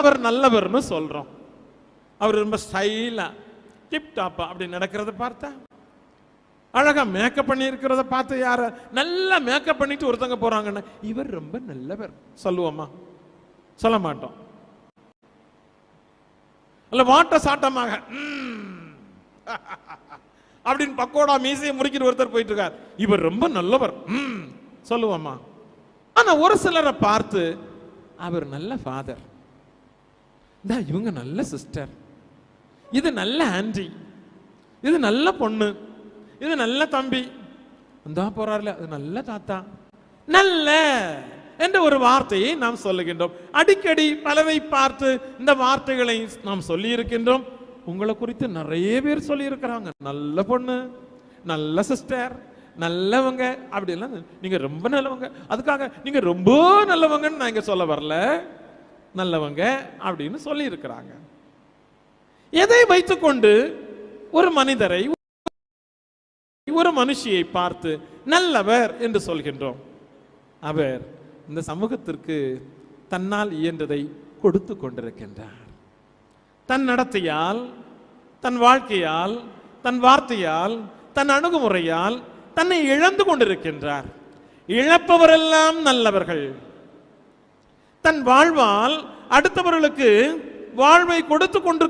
அவர் நல்லவர்னு சொல்றோம். அவர் ரொம்ப ஸ்டைலா டிப் டாப்பா அப்படி நடக்கிறத பார்த்தா, அழகா மேக்கப் பண்ணி இருக்கிறத பார்த்து, யார நல்லா மேக்கப் பண்ணிட்டு ஒருத்தங்க போறாங்கன்னா இவர் ரொம்ப நல்லவர் சொல்லுவோமா? சொல்ல மாட்டோம். அல்ல வாட்ட சாட்டமாக அப்படின்னு பக்கோடா மீசையை முறுக்கிட்டு ஒருத்தர் போயிட்டு இருக்கார், இவர் ரொம்ப நல்லவர் சொல்லுவோமா? ஆனா ஒரு சிலரை பார்த்து அவர் நல்ல ஃபாதர், இவங்க நல்ல சிஸ்டர், இது நல்ல ஆன்டி, இது நல்ல பொண்ணு, இது நல்ல தம்பி, அந்த போறாருல அது நல்ல தாத்தா, நல்ல என்ற ஒரு வார்த்தையை நாம் சொல்லுகின்றோம். அடிக்கடி பலரை பார்த்து இந்த வார்த்தைகளை நாம் சொல்லி இருக்கின்றோம். உங்களை குறித்து நிறைய பேர் சொல்லி இருக்கிறாங்க, நல்ல பொண்ணு, நல்ல சிஸ்டர், நல்லவங்க அப்படிலாம். நீங்க ரொம்ப நல்லவங்க, அதுக்காக நீங்க ரொம்ப நல்லவங்கன்னு நான் இங்க சொல்ல வரல, நல்லவங்க அப்படின்னு சொல்லி இருக்கிறாங்க. எதை வைத்துக்கொண்டு ஒரு மனிதரை, ஒரு மனுஷியை பார்த்து நல்லவர் என்று சொல்கின்றோம்? அவர் இந்த சமூகத்திற்கு தன்னால் இயன்றதை கொடுத்து கொண்டிருக்கின்றார். தன் நடத்தையால், தன் வாழ்க்கையால், தன் வார்த்தையால், தன் அணுகுமுறையால் தன்னை இழந்து கொண்டிருக்கின்றார். இழப்பவரெல்லாம் நல்லவர்கள். தன் வாழ்வால் அடுத்தவர்களுக்கு வாழ்வை கொடுத்து கொண்டு